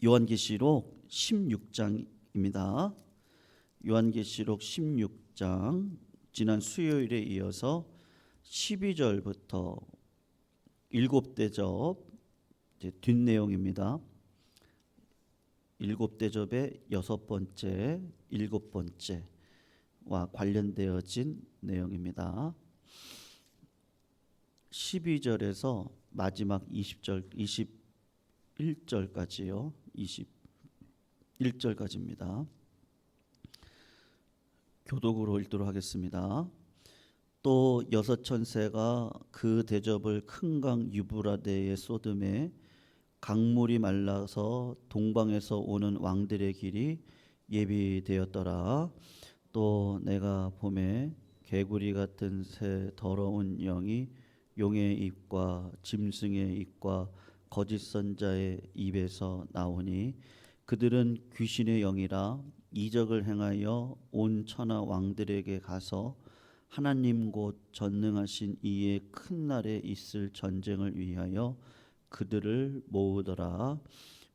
요한계시록 16장입니다. 요한계시록 16장 지난 수요일에 이어서 12절부터 일곱 대접 뒷내용입니다. 일곱 대접의 여섯 번째, 일곱 번째와 관련되어진 내용입니다. 12절에서 마지막 20절, 21절까지요. 21절까지입니다. 교독으로 읽도록 하겠습니다. 또 여섯 천사가 그 대접을 큰 강 유브라데에 쏟음에 강물이 말라서 동방에서 오는 왕들의 길이 예비되었더라. 또 내가 봄에 개구리 같은 새 더러운 영이 용의 입과 짐승의 입과 거짓 선자의 입에서 나오니 그들은 귀신의 영이라 이적을 행하여 온 천하 왕들에게 가서 하나님 곧 전능하신 이의 큰 날에 있을 전쟁을 위하여 그들을 모으더라.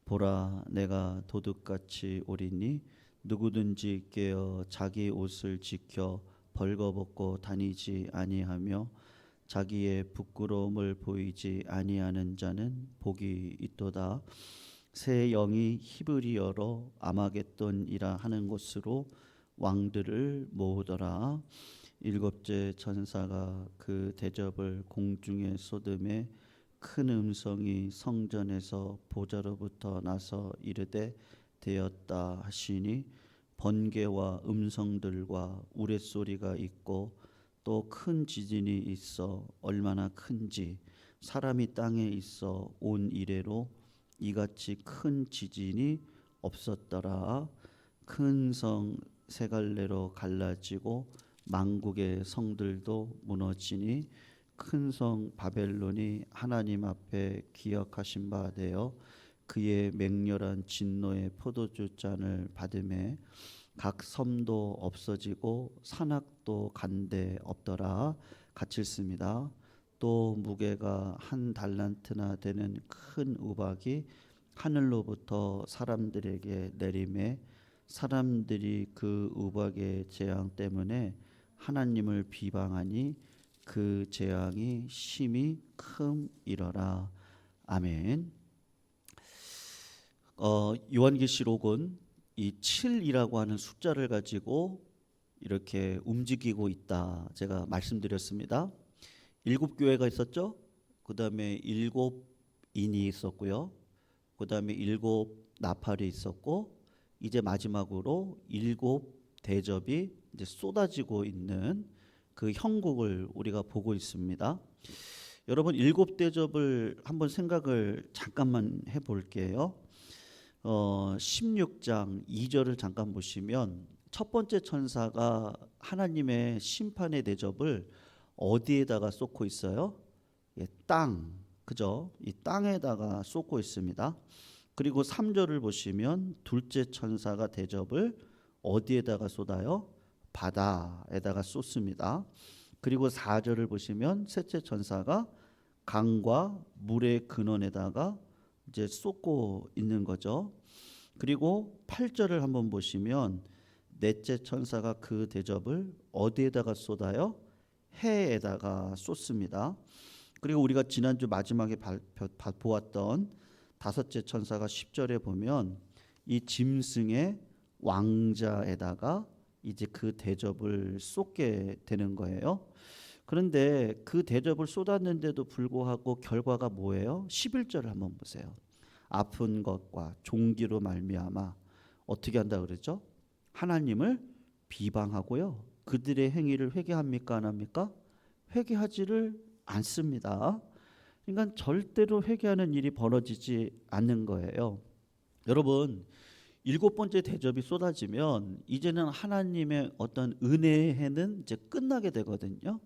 보라, 내가 도둑같이 오리니 누구든지 깨어 자기 옷을 지켜 벌거벗고 다니지 아니하며 자기의 부끄러움을 보이지 아니하는 자는 복이 있도다. 새 영이 히브리어로 아마겟돈이라 하는 곳으로 왕들을 모으더라. 일곱째 천사가 그 대접을 공중에 쏟음에 큰 음성이 성전에서 보좌로부터 나서 이르되 되었다 하시니 번개와 음성들과 우레소리가 있고 또 큰 지진이 있어 얼마나 큰지 사람이 땅에 있어 온 이래로 이같이 큰 지진이 없었더라. 큰 성 세 갈래로 갈라지고 만국의 성들도 무너지니 큰 성 바벨론이 하나님 앞에 기억하신 바 되어 그의 맹렬한 진노의 포도주 잔을 받음에 각 섬도 없어지고 산악도 간데 없더라. 같이 읽습니다. 또 무게가 한 달란트나 되는 큰 우박이 하늘로부터 사람들에게 내림에 사람들이 그 우박의 재앙 때문에 하나님을 비방하니 그 재앙이 심히 큼이러라. 아멘. 요한계시록은 이 7이라고 하는 숫자를 가지고 이렇게 움직이고 있다. 제가 말씀드렸습니다. 일곱 교회가 있었죠. 그 다음에 일곱 인이 있었고요. 그 다음에 일곱 나팔이 있었고 이제 마지막으로 일곱 대접이 이제 쏟아지고 있는 그 형국을 우리가 보고 있습니다. 여러분 일곱 대접을 한번 생각을 잠깐만 해볼게요. 16장 2절을 잠깐 보시면 첫 번째 천사가 하나님의 심판의 대접을 어디에다가 쏟고 있어요? 땅, 그죠? 이 땅에다가 쏟고 있습니다. 그리고 3절을 보시면 둘째 천사가 대접을 어디에다가 쏟아요? 바다에다가 쏟습니다. 그리고 4절을 보시면 셋째 천사가 강과 물의 근원에다가 이제 쏟고 있는 거죠. 그리고 8절을 한번 보시면 넷째 천사가 그 대접을 어디에다가 쏟아요? 해에다가 쏟습니다. 그리고 우리가 지난주 마지막에 보았던 다섯째 천사가 10절에 보면 이 짐승의 왕자에다가 이제 그 대접을 쏟게 되는 거예요. 그런데 그 대접을 쏟았는데도 불구하고 결과가 뭐예요? 11절을 한번 보세요. 아픈 것과 종기로 말미암아 어떻게 한다 그러죠? 하나님을 비방하고요. 그들의 행위를 회개합니까? 안 합니까? 회개하지를 않습니다. 그러니까 절대로 회개하는 일이 벌어지지 않는 거예요. 여러분, 일곱 번째 대접이 쏟아지면 이제는 하나님의 어떤 은혜의 해는 이제 끝나게 되거든요.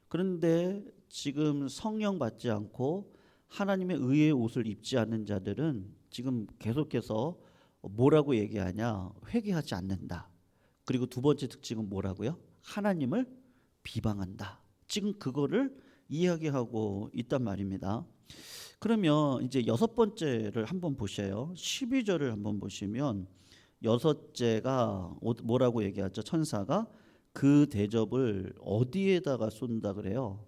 그런데 지금 성령 받지 않고 하나님의 의의 옷을 입지 않는 자들은 지금 계속해서 뭐라고 얘기하냐? 회개하지 않는다. 그리고 두 번째 특징은 뭐라고요? 하나님을 비방한다. 지금 그거를 이야기하고 있단 말입니다. 그러면 이제 여섯 번째를 한번 보셔요. 12절을 한번 보시면 여섯째가 뭐라고 얘기하죠? 천사가 그 대접을 어디에다가 쏜다 그래요?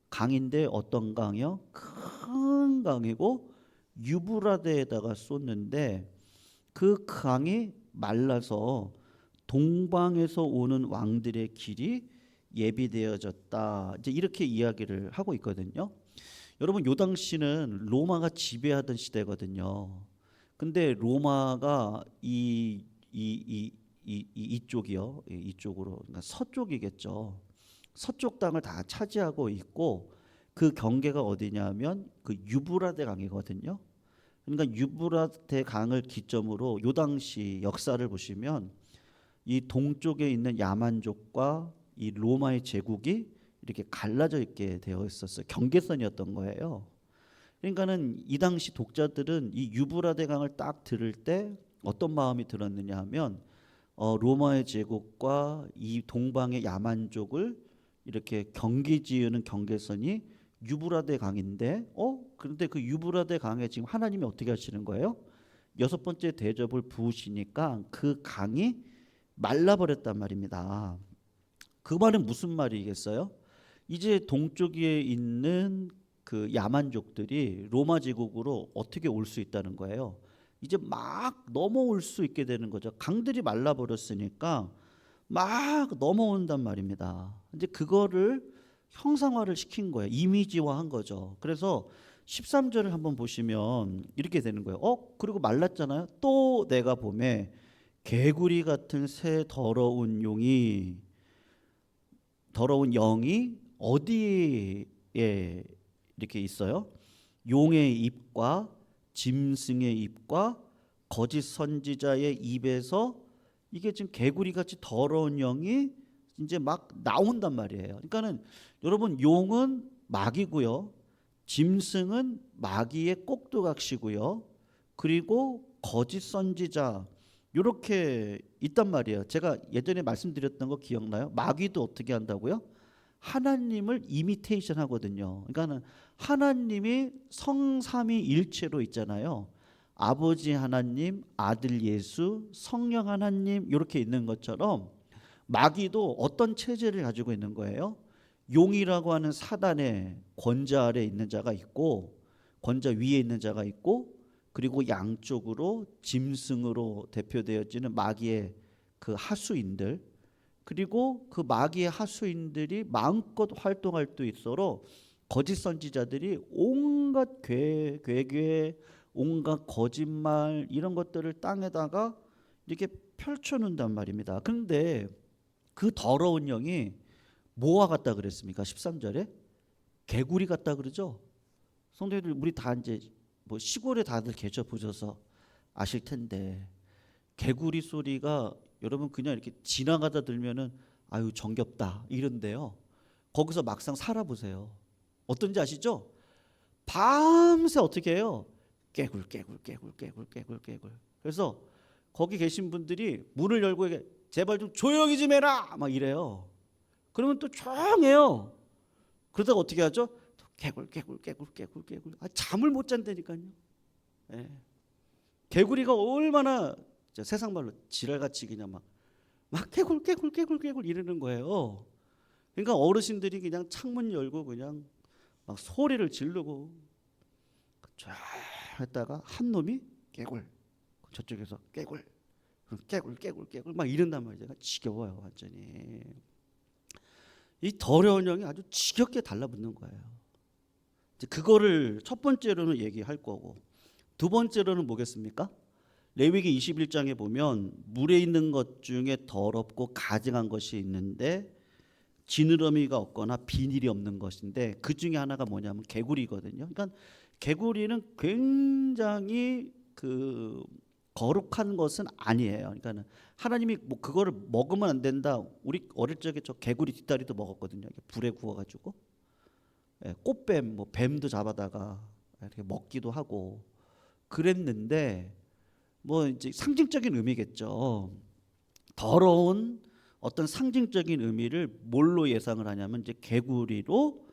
강인데 어떤 강이요? 큰 강이고 유브라데에다가 쏟는데 그 강이 말라서 동방에서 오는 왕들의 길이 예비되어졌다. 이제 이렇게 이야기를 하고 있거든요. 여러분 요 당시는 로마가 지배하던 시대거든요. 근데 로마가 이쪽이요. 이쪽으로 그러니까 서쪽이겠죠. 서쪽 땅을 다 차지하고 있고 그 경계가 어디냐면 그 유브라데 강이거든요. 그러니까 유브라데 강을 기점으로 요 당시 역사를 보시면 이 동쪽에 있는 야만족과 이 로마의 제국이 이렇게 갈라져 있게 되어 있었어요. 경계선이었던 거예요. 그러니까는 이 당시 독자들은 이 유브라데 강을 딱 들을 때 어떤 마음이 들었느냐 하면 로마의 제국과 이 동방의 야만족을 이렇게 경계지으는 경계선이 유브라데 강인데 그런데 그 유브라데 강에 지금 하나님이 어떻게 하시는 거예요? 여섯 번째 대접을 부으시니까 그 강이 말라버렸단 말입니다. 그 말은 무슨 말이겠어요? 이제 동쪽에 있는 그 야만족들이 로마 제국으로 어떻게 올 수 있다는 거예요. 이제 막 넘어올 수 있게 되는 거죠. 강들이 말라버렸으니까 막 넘어온단 말입니다. 이제 그거를 형상화를 시킨 거예요. 이미지화한 거죠. 그래서 13절을 한번 보시면 이렇게 되는 거예요. 그리고 말랐잖아요. 또 내가 봄에 개구리 같은 새 더러운 영이 어디에 이렇게 있어요? 용의 입과 짐승의 입과 거짓 선지자의 입에서 이게 지금 개구리같이 더러운 영이 이제 막 나온단 말이에요. 그러니까는 여러분 용은 마귀고요. 짐승은 마귀의 꼭두각시고요. 그리고 거짓 선지자 이렇게 있단 말이에요. 제가 예전에 말씀드렸던 거 기억나요? 마귀도 어떻게 한다고요? 하나님을 이미테이션 하거든요. 그러니까는 하나님이 성삼위일체로 있잖아요. 아버지 하나님, 아들 예수, 성령 하나님 이렇게 있는 것처럼 마귀도 어떤 체제를 가지고 있는 거예요? 용이라고 하는 사단의 권자 아래 있는 자가 있고 권자 위에 있는 자가 있고 그리고 양쪽으로 짐승으로 대표되어지는 마귀의 그 하수인들 그리고 그 마귀의 하수인들이 마음껏 활동할 수 있도록 거짓 선지자들이 온갖 괴괴 온갖 거짓말 이런 것들을 땅에다가 이렇게 펼쳐놓는단 말입니다. 그런데 그 더러운 영이 뭐와 같다 그랬습니까? 13절에 개구리 같다 그러죠. 성도님들 우리 다 이제 뭐 시골에 다들 계셔 보셔서 아실 텐데 개구리 소리가 여러분 그냥 이렇게 지나가다 들면은 아유 정겹다 이런데요. 거기서 막상 살아보세요. 어떤지 아시죠? 밤새 어떻게 해요? 깨굴. 그래서 거기 계신 분들이 문을 열고 제발 좀 조용히 좀 해라 막 이래요. 그러면 또 조용해요. 그러다가 어떻게 하죠? 개굴. 잠을 못 잔다니까요. 예. 개구리가 얼마나 세상 말로 지랄같이 그냥 막 개굴 이러는 거예요. 그러니까 어르신들이 그냥 창문 열고 그냥 막 소리를 지르고 쫙 했다가 한 놈이 개굴 저쪽에서 개굴 막 이런단 말이에요. 지겨워요 완전히. 이 더러운 영이 아주 지겹게 달라붙는 거예요. 그거를 첫 번째로는 얘기할 거고 두 번째로는 뭐겠습니까? 레위기 21장에 보면 물에 있는 것 중에 더럽고 가증한 것이 있는데 지느러미가 없거나 비닐이 없는 것인데 그 중에 하나가 뭐냐면 개구리거든요. 그러니까 개구리는 굉장히 그 거룩한 것은 아니에요. 그러니까 하나님이 뭐 그거를 먹으면 안 된다. 우리 어릴 적에 저 개구리 뒷다리도 먹었거든요. 불에 구워가지고 꽃뱀, 뭐 뱀도 잡아다가 이렇게 먹기도 하고 그랬는데 뭐 이제 상징적인 의미겠죠. 더러운 어떤 상징적인 의미를 뭘로 예상을 하냐면 이제 개구리로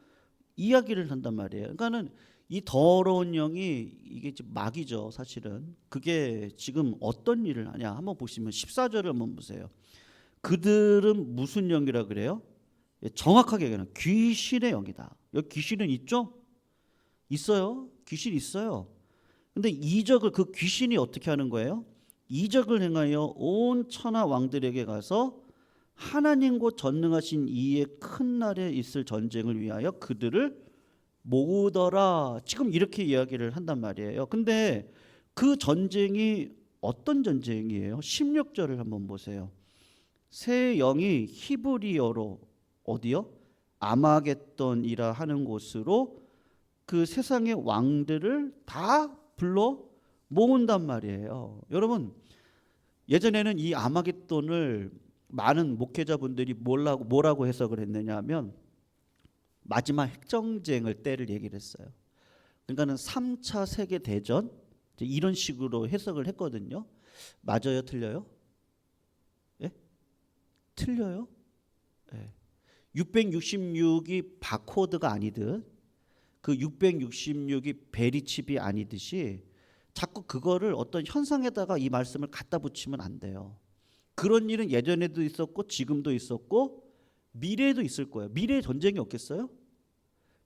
이야기를 한단 말이에요. 그러니까는 이 더러운 영이 이게 지금 마귀죠, 사실은. 그게 지금 어떤 일을 하냐 한번 보시면 14절을 한번 보세요. 그들은 무슨 영이라 그래요? 예, 정확하게 얘기하면 귀신의 영이다. 여기 귀신은 있죠? 있어요. 귀신 있어요. 근데 이적을 그 귀신이 어떻게 하는 거예요? 이적을 행하여 온 천하 왕들에게 가서 하나님과 전능하신 이의 큰 날에 있을 전쟁을 위하여 그들을 모으더라. 지금 이렇게 이야기를 한단 말이에요. 근데 그 전쟁이 어떤 전쟁이에요? 16절을 한번 보세요. 새 영이 히브리어로 어디요? 아마겟돈이라 하는 곳으로 그 세상의 왕들을 다 불러 모은단 말이에요. 여러분, 예전에는 이 아마겟돈을 많은 목회자분들이 뭐라고 해석을 했느냐 하면 마지막 핵전쟁을 때를 얘기를 했어요. 그러니까는 3차 세계대전 이런 식으로 해석을 했거든요. 맞아요? 틀려요? 예? 틀려요? 예. 666이 바코드가 아니듯 그 666이 베리칩이 아니듯이 자꾸 그거를 어떤 현상에다가 이 말씀을 갖다 붙이면 안 돼요. 그런 일은 예전에도 있었고 지금도 있었고 미래에도 있을 거예요. 미래에 전쟁이 없겠어요?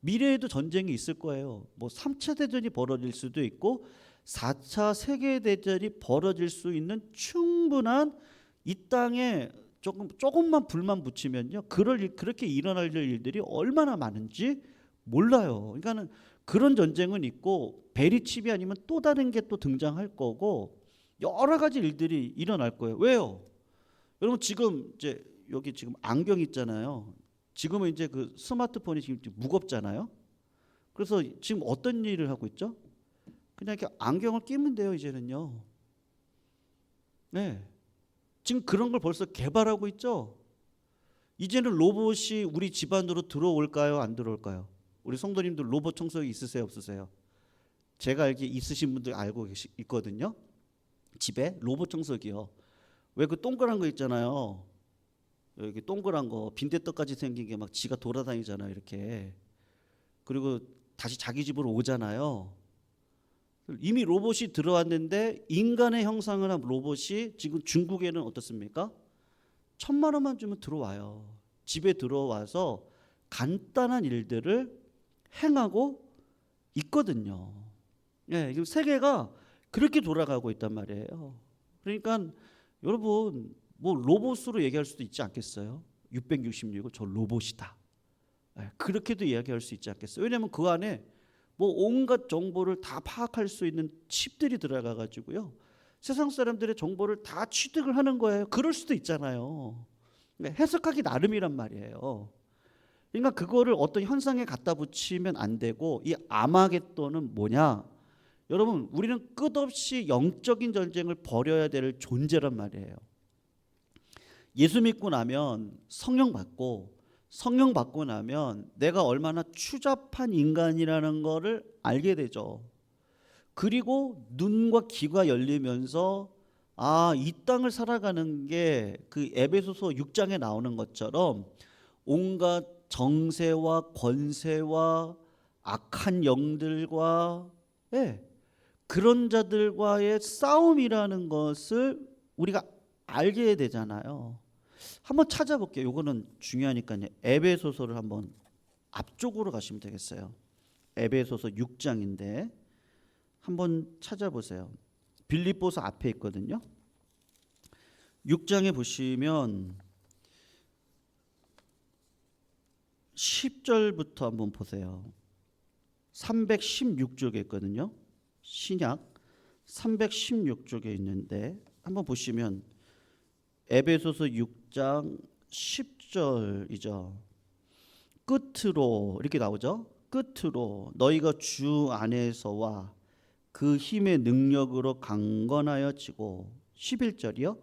미래에도 전쟁이 있을 거예요. 뭐 3차 대전이 벌어질 수도 있고 4차 세계대전이 벌어질 수 있는 충분한 이 땅에 조금만 불만 붙이면요. 그렇게 일어날 일들이 얼마나 많은지 몰라요. 그러니까는 그런 전쟁은 있고 베리칩이 아니면 또 다른 게 또 등장할 거고 여러 가지 일들이 일어날 거예요. 왜요? 여러분 지금 이제 여기 지금 안경 있잖아요. 지금은 이제 그 스마트폰이 지금 무겁잖아요. 그래서 지금 어떤 일을 하고 있죠? 그냥 이렇게 안경을 끼면 돼요, 이제는요. 네. 지금 그런 걸 벌써 개발하고 있죠. 이제는 로봇이 우리 집안으로 들어올까요, 안 들어올까요? 우리 성도님들 로봇 청소기 있으세요, 없으세요? 제가 알기에 있으신 분들 알고 있거든요. 집에 로봇 청소기요. 왜 그 동그란 거 있잖아요. 여기 동그란 거 빈대떡까지 생긴 게 막 지가 돌아다니잖아요, 이렇게. 그리고 다시 자기 집으로 오잖아요. 이미 로봇이 들어왔는데 인간의 형상을 한 로봇이 지금 중국에는 어떻습니까? 1,000만 원만 주면 들어와요. 집에 들어와서 간단한 일들을 행하고 있거든요. 예, 지금 세계가 그렇게 돌아가고 있단 말이에요. 그러니까 여러분 뭐 로봇으로 얘기할 수도 있지 않겠어요? 666은 저 로봇이다. 예, 그렇게도 이야기할 수 있지 않겠어요? 왜냐하면 그 안에 뭐 온갖 정보를 다 파악할 수 있는 칩들이 들어가 가지고요. 세상 사람들의 정보를 다 취득을 하는 거예요. 그럴 수도 있잖아요. 해석하기 나름이란 말이에요. 그러니까 그거를 어떤 현상에 갖다 붙이면 안 되고 이 아마겟돈은 뭐냐? 여러분 우리는 끝없이 영적인 전쟁을 벌여야 될 존재란 말이에요. 예수 믿고 나면 성령 받고 나면 내가 얼마나 추잡한 인간이라는 거를 알게 되죠. 그리고 눈과 귀가 열리면서 이 땅을 살아가는 게 그 에베소서 6장에 나오는 것처럼 온갖 정세와 권세와 악한 영들과 그런 자들과의 싸움이라는 것을 우리가 알게 되잖아요. 한번 찾아볼게요. 이거는 중요하니까요. 에베소서를 한번 앞쪽으로 가시면 되겠어요. 에베소서 6장인데 한번 찾아보세요. 빌립보서 앞에 있거든요. 6장에 보시면 10절부터 한번 보세요. 316쪽에 있거든요. 신약 316쪽에 있는데 한번 보시면 에베소서 6장 10절이죠. 끝으로 이렇게 나오죠. 끝으로 너희가 주 안에서와 그 힘의 능력으로 강건하여 지고 11절이요.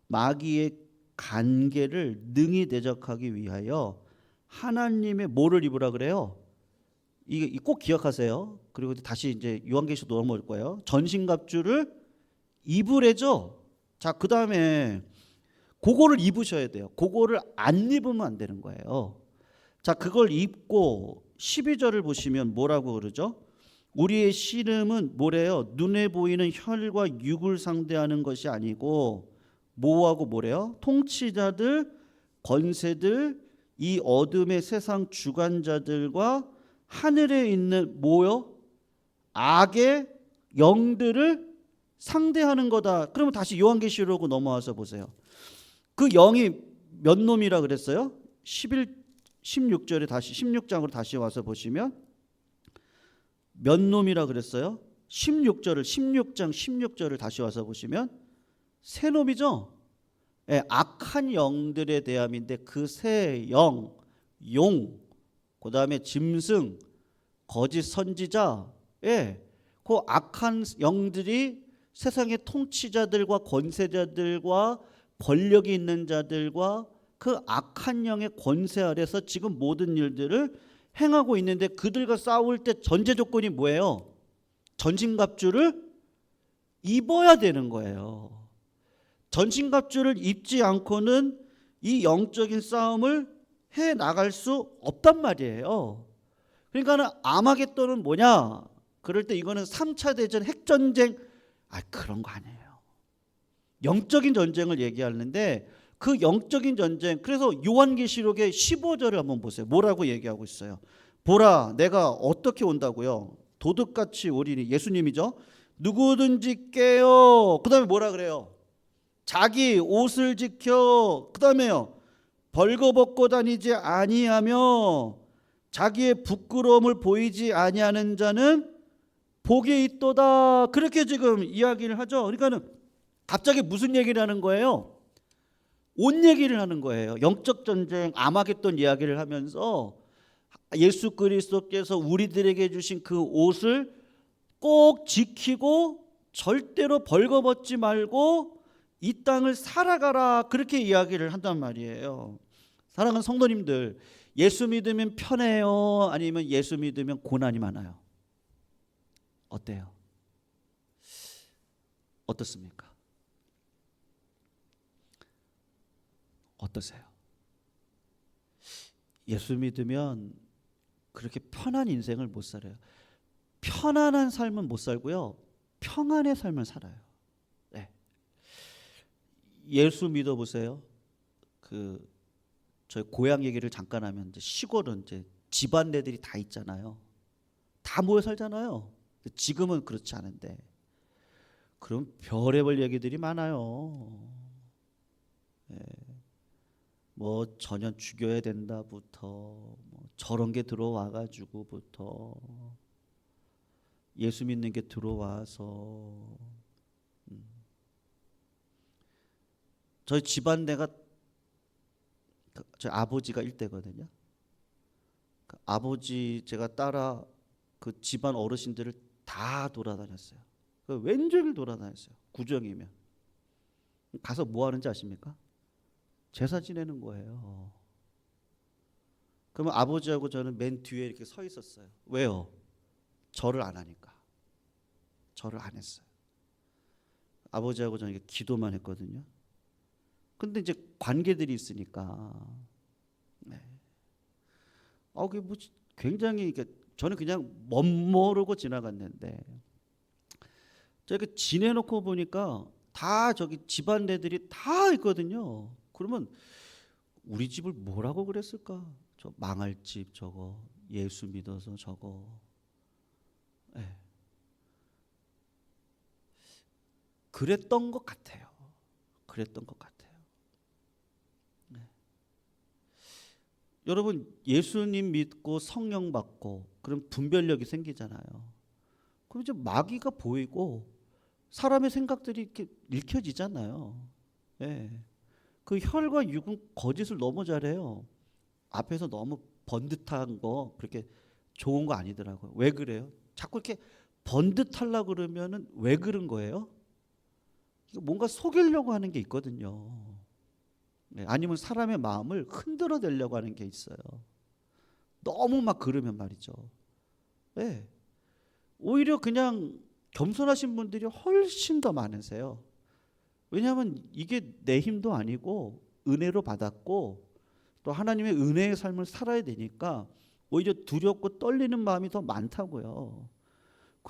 마귀의 간계를 능히 대적하기 위하여 하나님의 뭐를 입으라 그래요? 이게 꼭 기억하세요. 그리고 다시 이제 요한계시록 넘어올 거예요. 전신갑주를 입으래죠. 자, 그 다음에 그거를 입으셔야 돼요. 그거를 안 입으면 안 되는 거예요. 자, 그걸 입고 12절을 보시면 뭐라고 그러죠? 우리의 씨름은 뭐래요? 눈에 보이는 혈과 육을 상대하는 것이 아니고 뭐하고 뭐래요? 통치자들, 권세들, 이 어둠의 세상 주관자들과 하늘에 있는 뭐요? 악의 영들을 상대하는 거다. 그러면 다시 요한계시록으로 넘어와서 보세요. 그 영이 몇 놈이라 그랬어요? 16절에 다시 16장으로 다시 와서 보시면 몇 놈이라 그랬어요? 16장 16절을 다시 와서 보시면 세 놈이죠. 예, 악한 영들에 대함인데 그 세 영, 용, 그 다음에 짐승, 거짓 선지자, 예, 그 악한 영들이 세상의 통치자들과 권세자들과 권력이 있는 자들과 그 악한 영의 권세 아래서 지금 모든 일들을 행하고 있는데 그들과 싸울 때 전제 조건이 뭐예요? 전신갑주를 입어야 되는 거예요. 전신갑주를 입지 않고는 이 영적인 싸움을 해 나갈 수 없단 말이에요. 그러니까 아마겟돈은 뭐냐? 그럴 때 이거는 3차 대전 핵전쟁, 그런 거 아니에요. 영적인 전쟁을 얘기하는데 그 영적인 전쟁, 그래서 요한계시록의 15절을 한번 보세요. 뭐라고 얘기하고 있어요? 보라, 내가 어떻게 온다고요? 도둑같이 오리니. 예수님이죠. 누구든지 깨어. 그 다음에 뭐라 그래요? 자기 옷을 지켜. 그 다음에요, 벌거벗고 다니지 아니하며 자기의 부끄러움을 보이지 아니하는 자는 복이 있도다. 그렇게 지금 이야기를 하죠. 그러니까는 갑자기 무슨 얘기를 하는 거예요? 옷 얘기를 하는 거예요. 영적 전쟁, 아마겟돈 이야기를 하면서 예수 그리스도께서 우리들에게 주신 그 옷을 꼭 지키고 절대로 벌거벗지 말고 이 땅을 살아가라, 그렇게 이야기를 한단 말이에요. 사랑하는 성도님들, 예수 믿으면 편해요? 아니면 예수 믿으면 고난이 많아요? 어때요? 어떻습니까? 어떠세요? 예수 믿으면 그렇게 편한 인생을 못 살아요. 편안한 삶은 못 살고요, 평안의 삶을 살아요. 네. 예수 믿어보세요. 저희 고향 얘기를 잠깐 하면, 이제 시골은 이제 집안내들이 다 있잖아요. 다 모여 살잖아요. 지금은 그렇지 않은데, 그럼 별의별 얘기들이 많아요. 네. 뭐 전혀 죽여야 된다부터, 뭐 저런 게 들어와가지고부터, 예수 믿는 게 들어와서, 저희 집안내가, 저희 아버지가 일대거든요. 아버지 제가 따라 그 집안 어르신들을 다 돌아다녔어요. 왼쪽을 돌아다녔어요. 구정이면 가서 뭐 하는지 아십니까? 제사 지내는 거예요. 그러면 아버지하고 저는 맨 뒤에 이렇게 서 있었어요. 왜요? 절을 안 하니까. 절을 안 했어요. 아버지하고 저는 이렇게 기도만 했거든요. 근데 이제 관계들이 있으니까, 네. 그게 뭐 굉장히, 저는 그냥 멋모르고 지나갔는데, 제가 지내놓고 보니까 다 저기 집안내들이 다 있거든요. 그러면 우리 집을 뭐라고 그랬을까? 저 망할 집 저거, 예수 믿어서 저거. 네. 그랬던 것 같아요. 그랬던 것 같아요. 네. 여러분, 예수님 믿고 성령 받고 그럼 분별력이 생기잖아요. 그럼 이제 마귀가 보이고 사람의 생각들이 이렇게 읽혀지잖아요. 네. 그 혈과 육은 거짓을 너무 잘해요. 앞에서 너무 번듯한 거 그렇게 좋은 거 아니더라고요. 왜 그래요? 자꾸 이렇게 번듯하려고 그러면은 왜 그런 거예요? 뭔가 속이려고 하는 게 있거든요. 네. 아니면 사람의 마음을 흔들어 내려고 하는 게 있어요. 너무 막 그러면 말이죠. 네. 오히려 그냥 겸손하신 분들이 훨씬 더 많으세요. 왜냐하면 이게 내 힘도 아니고 은혜로 받았고 또 하나님의 은혜의 삶을 살아야 되니까 오히려 두렵고 떨리는 마음이 더 많다고요.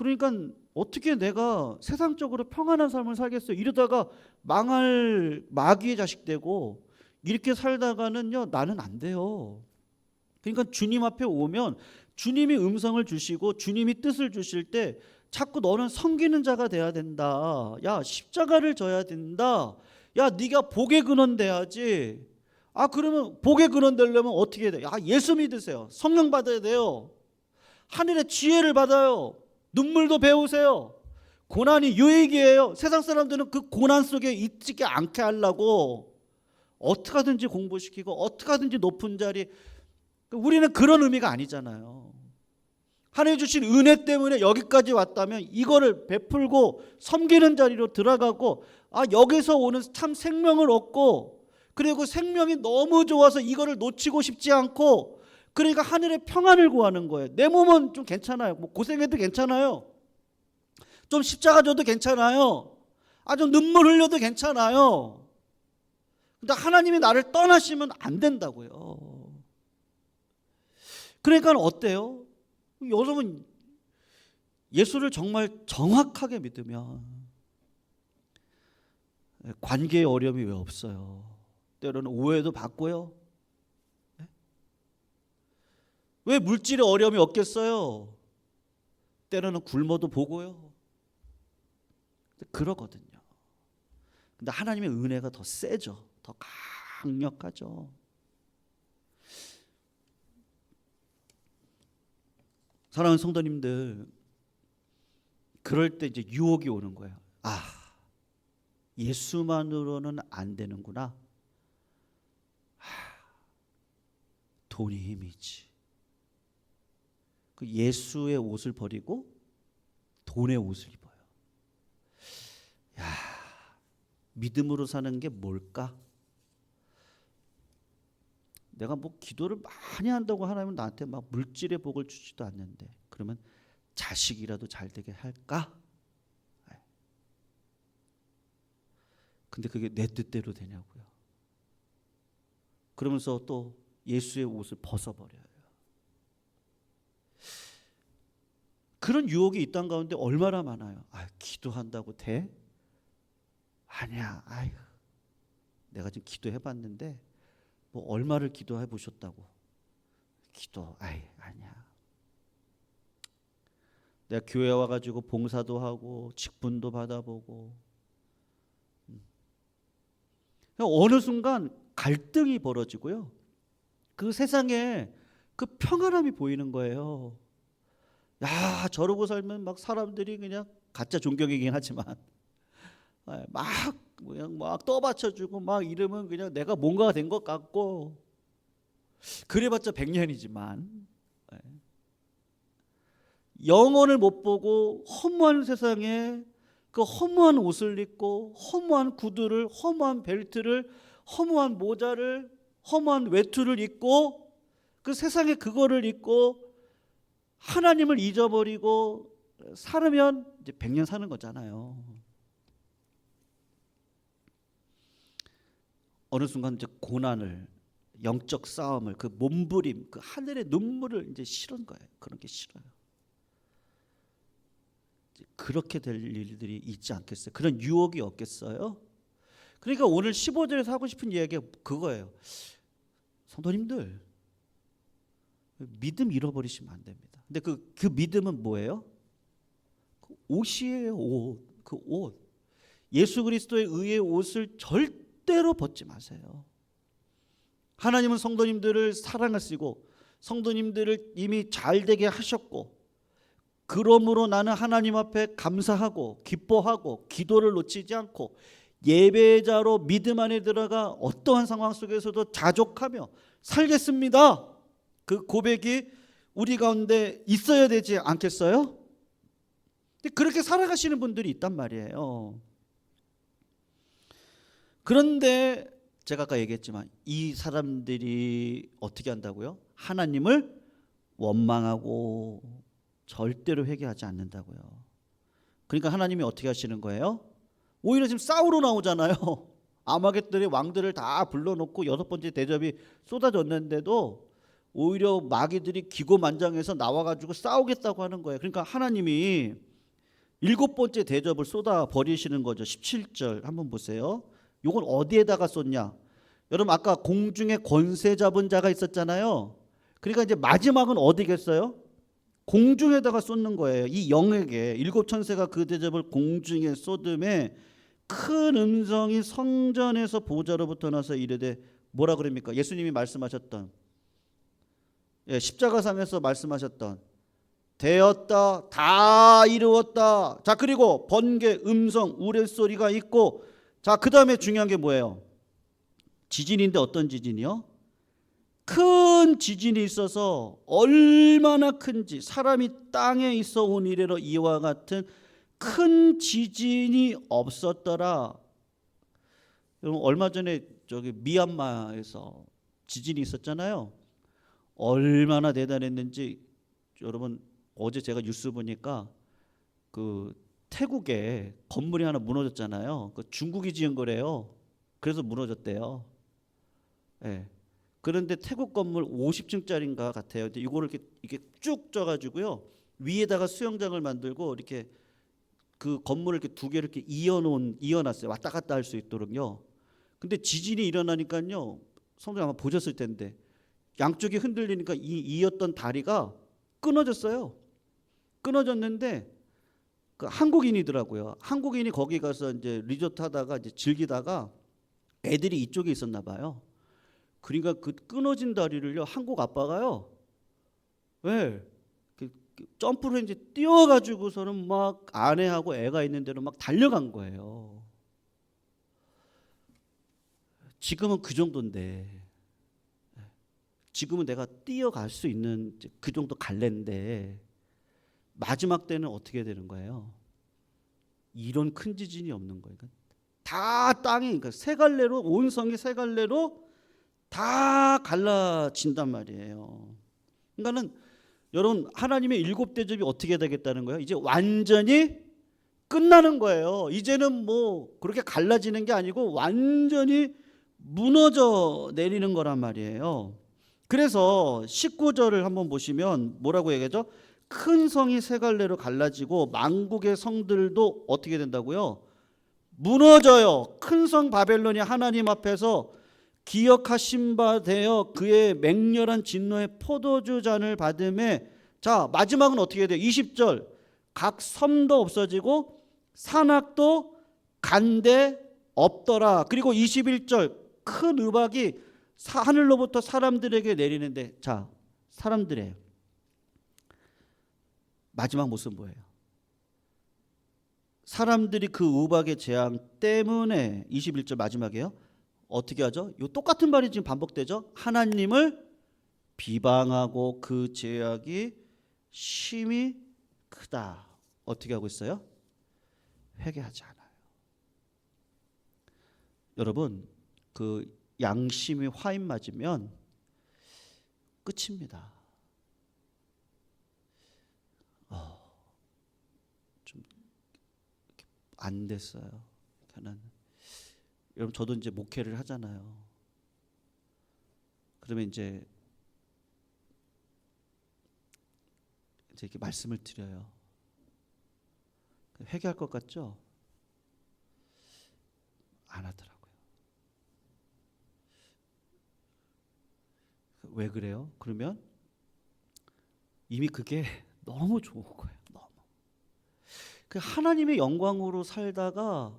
그러니까 어떻게 내가 세상적으로 평안한 삶을 살겠어요? 이러다가 망할 마귀의 자식 되고 이렇게 살다가는요, 나는 안 돼요. 그러니까 주님 앞에 오면 주님이 음성을 주시고 주님이 뜻을 주실 때 자꾸 너는 섬기는 자가 돼야 된다. 야, 십자가를 져야 된다. 야, 네가 복의 근원 돼야지. 아, 그러면 복의 근원 되려면 어떻게 해야 돼? 아, 예수 믿으세요. 성령 받아야 돼요. 하늘의 지혜를 받아요. 눈물도 배우세요. 고난이 유익이에요. 세상 사람들은 그 고난 속에 있지 않게 하려고 어떻게 하든지 공부시키고 어떻게 하든지 높은 자리. 우리는 그런 의미가 아니잖아요. 하나님 주신 은혜 때문에 여기까지 왔다면 이거를 베풀고 섬기는 자리로 들어가고, 아, 여기서 오는 참 생명을 얻고, 그리고 생명이 너무 좋아서 이거를 놓치고 싶지 않고, 그러니까 하늘의 평안을 구하는 거예요. 내 몸은 좀 괜찮아요. 뭐 고생해도 괜찮아요. 좀 십자가 져도 괜찮아요. 아, 좀 눈물 흘려도 괜찮아요. 근데 하나님이 나를 떠나시면 안 된다고요. 그러니까 어때요? 여러분, 예수를 정말 정확하게 믿으면 관계의 어려움이 왜 없어요? 때로는 오해도 받고요. 왜 물질의 어려움이 없겠어요? 때로는 굶어도 보고요. 그러거든요. 근데 하나님의 은혜가 더 세죠. 더 강력하죠. 사랑하는 성도님들, 그럴 때 이제 유혹이 오는 거예요. 아, 예수만으로는 안 되는구나. 돈이 힘이지. 그 예수의 옷을 버리고 돈의 옷을 입어요. 야, 믿음으로 사는 게 뭘까? 내가 뭐 기도를 많이 한다고 하나님은 나한테 막 물질의 복을 주지도 않는데, 그러면 자식이라도 잘 되게 할까? 근데 그게 내 뜻대로 되냐고요. 그러면서 또 예수의 옷을 벗어버려요. 그런 유혹이 이 땅 가운데 얼마나 많아요. 아, 기도한다고 돼? 아니야. 아유, 내가 지금 기도해봤는데 뭐 얼마를 기도해 보셨다고? 기도, 아니야. 내가 교회 와가지고 봉사도 하고 직분도 받아보고, 어느 순간 갈등이 벌어지고요. 그 세상에 그 평안함이 보이는 거예요. 야, 저러고 살면 막 사람들이 그냥 가짜 존경이긴 하지만 막 그냥 막 떠받쳐주고 막 이러면 그냥 내가 뭔가가 된 것 같고, 그래봤자 100년이지만 영혼을 못 보고 허무한 세상에 그 허무한 옷을 입고 허무한 구두를, 허무한 벨트를, 허무한 모자를, 허무한 외투를 입고 그 세상에 그거를 입고 하나님을 잊어버리고 살으면 이제 100년 사는 거잖아요. 어느 순간 이제 고난을, 영적 싸움을, 그 몸부림, 그 하늘의 눈물을 이제 싫은 거예요. 그런 게 싫어요. 그렇게 될 일들이 있지 않겠어요? 그런 유혹이 없겠어요? 그러니까 오늘 15절에서 하고 싶은 이야기가 그거예요. 성도님들, 믿음 잃어버리시면 안 됩니다. 근데 그 믿음은 뭐예요? 그 옷이에요. 옷. 그 옷. 예수 그리스도의 의의 옷을 절대로 벗지 마세요. 하나님은 성도님들을 사랑하시고 성도님들을 이미 잘되게 하셨고, 그러므로 나는 하나님 앞에 감사하고 기뻐하고 기도를 놓치지 않고 예배자로 믿음 안에 들어가 어떠한 상황 속에서도 자족하며 살겠습니다. 그 고백이 우리 가운데 있어야 되지 않겠어요? 근데 그렇게 살아가시는 분들이 있단 말이에요. 그런데 제가 아까 얘기했지만 이 사람들이 어떻게 한다고요? 하나님을 원망하고 절대로 회개하지 않는다고요. 그러니까 하나님이 어떻게 하시는 거예요? 오히려 지금 싸우러 나오잖아요. 아마겟돈의 왕들을 다 불러놓고 6번째 대접이 쏟아졌는데도 오히려 마귀들이 기고만장해서 나와가지고 싸우겠다고 하는 거예요. 그러니까 하나님이 일곱 번째 대접을 쏟아 버리시는 거죠. 17절 한번 보세요. 요건 어디에다가 쏟냐? 여러분 아까 공중에 권세 잡은 자가 있었잖아요. 그러니까 이제 마지막은 어디겠어요? 공중에다가 쏟는 거예요. 이 영에게 일곱 천사가 그 대접을 공중에 쏟음에 큰 음성이 성전에서 보좌로부터 나서 이르되 뭐라 그럽니까? 예수님이 말씀하셨던 십자가상에서 말씀하셨던 되었다 다 이루었다. 자 그리고 번개 음성 우레소리가 있고 자 그 다음에 중요한 게 뭐예요? 지진인데 어떤 지진이요? 큰 지진이 있어서 얼마나 큰지 사람이 땅에 있어 온 이래로 이와 같은 큰 지진이 없었더라. 여러분 얼마 전에 저기 미얀마에서 지진이 있었잖아요. 얼마나 대단했는지 여러분 어제 제가 뉴스 보니까 그 태국에 건물이 하나 무너졌잖아요. 그 중국이 지은 거래요. 그래서 무너졌대요. 예. 그런데 태국 건물 50층짜리인가 같아요. 근데 이거를 이렇게 쭉 쪄가지고요 위에다가 수영장을 만들고 이렇게 그 건물을 이렇게 두 개를 이렇게 이어놨어요. 왔다 갔다 할 수 있도록요. 근데 지진이 일어나니까요, 성도님 아마 보셨을 텐데 양쪽이 흔들리니까 이었던 다리가 끊어졌어요. 끊어졌는데 그 한국인이더라고요. 한국인이 거기 가서 이제 리조트 하다가 이제 즐기다가 애들이 이쪽에 있었나 봐요. 그러니까 그 끊어진 다리를요 한국 아빠가요 왜 점프를 이제 뛰어가지고서는 막 아내하고 애가 있는 대로 막 달려간 거예요. 지금은 그 정도인데 지금은 내가 뛰어갈 수 있는 그 정도 갈래인데 마지막 때는 어떻게 되는 거예요? 이런 큰 지진이 없는 거예요. 다 땅이 그러니까 세 갈래로 온 성이 세 갈래로 다 갈라진단 말이에요. 그러니까는 여러분 하나님의 일곱 대접이 어떻게 되겠다는 거예요? 이제 완전히 끝나는 거예요. 이제는 뭐 그렇게 갈라지는 게 아니고 완전히 무너져 내리는 거란 말이에요. 그래서 19절을 한번 보시면 뭐라고 얘기하죠? 큰 성이 세 갈래로 갈라지고 만국의 성들도 어떻게 된다고요? 무너져요. 큰 성 바벨론이 하나님 앞에서 기억하신 바 되어 그의 맹렬한 진노의 포도주 잔을 받음에 자 마지막은 어떻게 돼요? 20절 각 섬도 없어지고 산악도 간데 없더라. 그리고 21절 큰 음악이 하늘로부터 사람들에게 내리는데 자 사람들의 마지막 모습은 뭐예요? 사람들이 그 음악의 재앙 때문에 21절 마지막이에요. 어떻게 하죠? 이 똑같은 말이 지금 반복되죠. 하나님을 비방하고 그 죄악이 심히 크다. 어떻게 하고 있어요? 회개하지 않아요. 여러분 그 양심이 화인 맞으면 끝입니다. 좀 안 됐어요. 저는 여러분 저도 이제 목회를 하잖아요. 그러면 이제 이렇게 말씀을 드려요. 회개할 것 같죠? 안 하더라고요. 왜 그래요? 그러면 이미 그게 너무 좋은 거예요. 너무. 그 하나님의 영광으로 살다가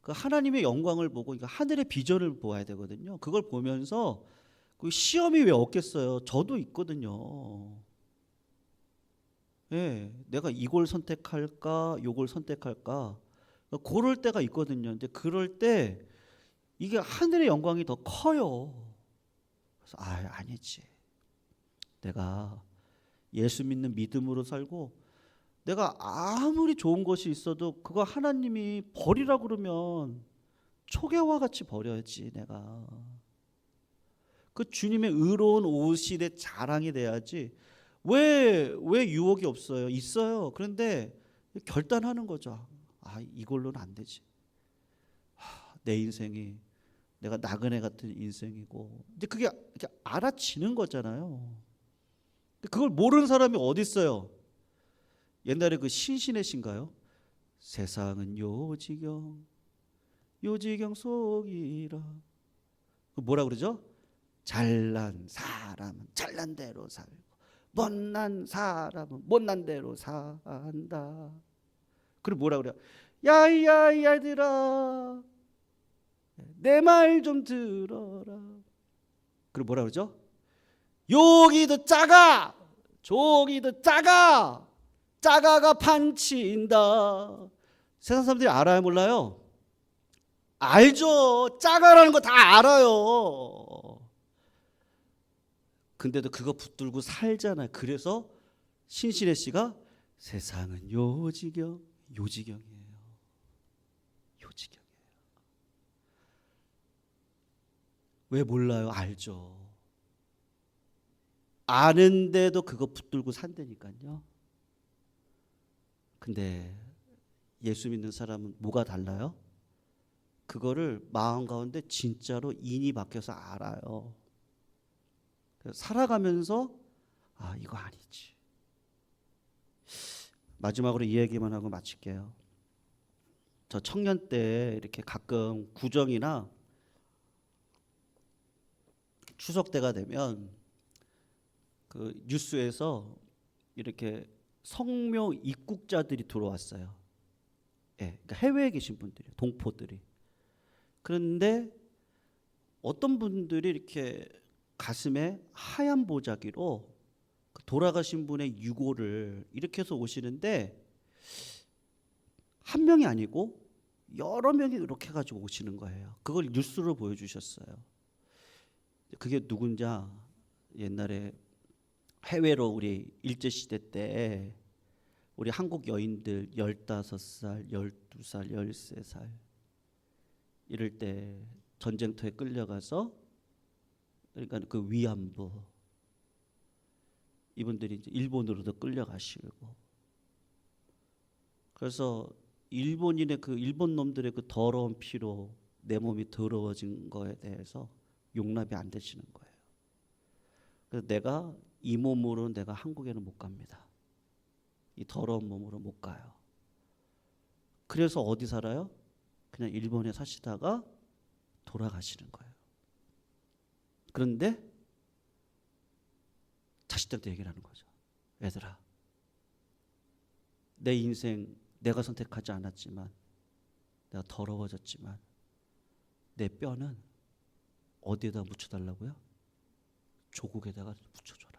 그 하나님의 영광을 보고 그러니까 하늘의 비전을 보아야 되거든요. 그걸 보면서 그 시험이 왜 없겠어요? 저도 있거든요. 예, 내가 이걸 선택할까, 요걸 선택할까, 고를 때가 있거든요. 근데 그럴 때 이게 하늘의 영광이 더 커요. 그래서 아니지. 내가 예수 믿는 믿음으로 살고 내가 아무리 좋은 것이 있어도 그거 하나님이 버리라 그러면 초계와 같이 버려야지. 내가 그 주님의 의로운 옷이 내 자랑이 돼야지. 왜 유혹이 없어요? 있어요. 그런데 결단하는 거죠. 이걸로는 안 되지. 내 인생이 내가 나그네 같은 인생이고. 근데 그게 알아지는 거잖아요. 그걸 모르는 사람이 어디 있어요? 옛날에 그 신신의 신가요? 세상은 요지경 요지경 속이라. 뭐라 그러죠? 잘난 사람은 잘난 대로 살고 못난 사람은 못난 대로 산다. 그리고 뭐라 그래요? 야야 야들아 내 말 좀 들어라. 그리고 뭐라 그러죠? 욕이 더 작아 족이 더 작아 작아가 판친다. 세상 사람들이 알아요 몰라요? 알죠. 작아라는 거 다 알아요. 근데도 그거 붙들고 살잖아요. 그래서 신신혜 씨가 세상은 요지경 요지경이에요. 요지경이에요. 왜 몰라요? 알죠. 아는데도 그거 붙들고 산다니까요. 근데 예수 믿는 사람은 뭐가 달라요? 그거를 마음 가운데 진짜로 인이 박혀서 알아요. 살아가면서 아 이거 아니지. 마지막으로 이 얘기만 하고 마칠게요. 저 청년 때 이렇게 가끔 구정이나 추석 때가 되면 그 뉴스에서 이렇게 성묘 입국자들이 들어왔어요. 예, 그러니까 해외에 계신 분들이 동포들이. 그런데 어떤 분들이 이렇게 가슴에 하얀 보자기로 돌아가신 분의 유고를 이렇게 해서 오시는데 한 명이 아니고 여러 명이 이렇게 해가지고 오시는 거예요. 그걸 뉴스로 보여주셨어요. 그게 누군지 옛날에 해외로 우리 일제시대 때 우리 한국 여인들 15살, 12살, 13살 이럴 때 전쟁터에 끌려가서 그러니까 그 위안부 이분들이 이제 일본으로도 끌려가시고 그래서 일본인의 그 일본 놈들의 그 더러운 피로 내 몸이 더러워진 거에 대해서 용납이 안 되시는 거예요. 그래서 내가 이 몸으로 내가 한국에는 못 갑니다. 이 더러운 몸으로 못 가요. 그래서 어디 살아요? 그냥 일본에 사시다가 돌아가시는 거예요. 그런데 자식들한테 얘기를 하는 거죠. 얘들아, 내 인생 내가 선택하지 않았지만 내가 더러워졌지만 내 뼈는 어디에다 묻혀달라고요? 조국에다가 묻혀줘라.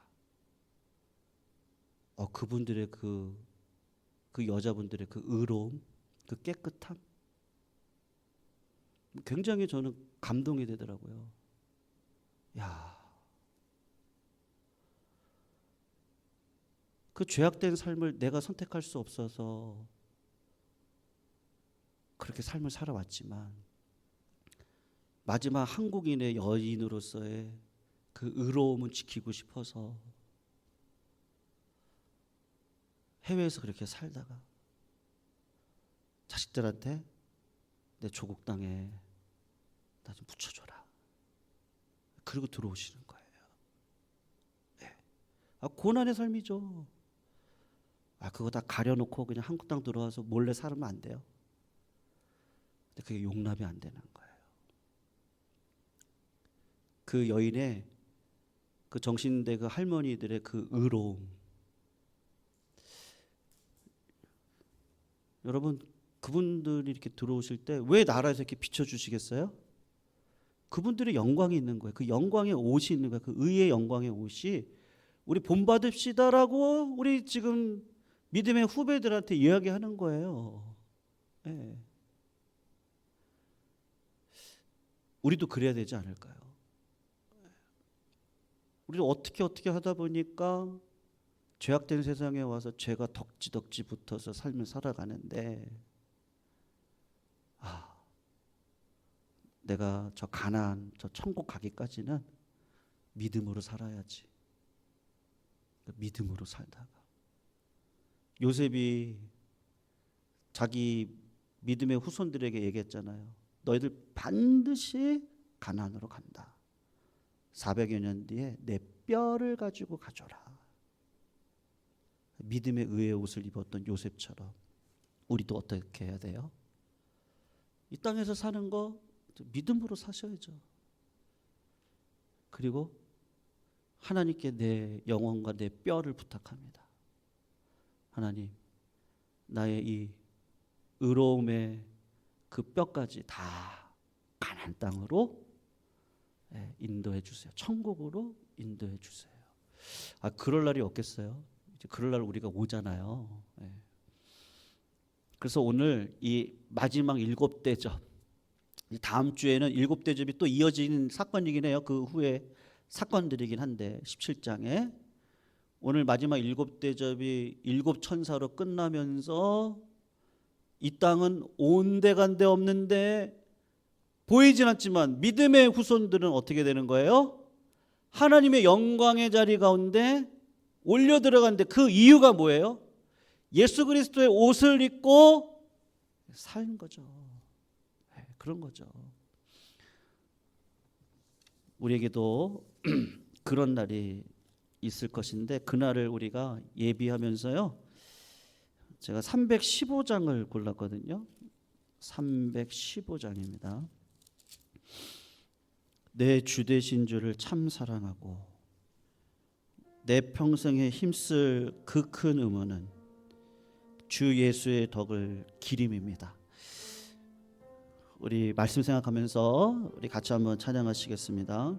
그분들의 그 여자분들의 그 의로움, 그 깨끗함, 굉장히 저는 감동이 되더라고요. 야, 그 죄악된 삶을 내가 선택할 수 없어서 그렇게 삶을 살아왔지만 마지막 한국인의 여인으로서의 그 의로움은 지키고 싶어서 해외에서 그렇게 살다가 자식들한테 내 조국 땅에 나 좀 묻혀줘라. 그리고 들어오시는 거예요. 네. 고난의 삶이죠. 그거 다 가려놓고 그냥 한국 땅 들어와서 몰래 살면 안 돼요. 근데 그게 용납이 안 되는 거예요. 그 여인의 그 정신대 그 할머니들의 그 의로움. 여러분 그분들이 이렇게 들어오실 때 왜 나라에서 이렇게 비춰주시겠어요? 그분들의 영광이 있는 거예요. 그 영광의 옷이 있는 거예요. 그 의의 영광의 옷이 우리 본받읍시다라고 우리 지금 믿음의 후배들한테 이야기하는 거예요. 네. 우리도 그래야 되지 않을까요? 우리도 어떻게 하다 보니까 죄악된 세상에 와서 죄가 덕지덕지 붙어서 삶을 살아가는데 내가 저 가나안 저 천국 가기까지는 믿음으로 살아야지. 믿음으로 살다가 요셉이 자기 믿음의 후손들에게 얘기했잖아요. 너희들 반드시 가나안으로 간다. 400여 년 뒤에 내 뼈를 가지고 가져라. 믿음의 의의 옷을 입었던 요셉처럼 우리도 어떻게 해야 돼요? 이 땅에서 사는 거 믿음으로 사셔야죠. 그리고 하나님께 내 영혼과 내 뼈를 부탁합니다. 하나님, 나의 이 의로움의 그 뼈까지 다 가나안 땅으로 인도해 주세요. 천국으로 인도해 주세요. 그럴 날이 없겠어요? 이제 그럴 날 우리가 오잖아요. 그래서 오늘 이 마지막 7대접, 다음 주에는 7대접이 또 이어지는 사건이긴 해요. 그 후에 사건들이긴 한데 17장에 오늘 마지막 7대접이 7천사로 끝나면서 이 땅은 온데간데 없는데 보이진 않지만 믿음의 후손들은 어떻게 되는 거예요? 하나님의 영광의 자리 가운데 올려 들어가는데 그 이유가 뭐예요? 예수 그리스도의 옷을 입고 산 거죠. 그런 거죠. 우리에게도 그런 날이 있을 것인데 그날을 우리가 예비하면서요. 제가 315장을 골랐거든요. 315장입니다. 내 주 되신 주를 참 사랑하고 내 평생에 힘쓸 그 큰 의무는 주 예수의 덕을 기림입니다. 우리 말씀 생각하면서 우리 같이 한번 찬양하시겠습니다.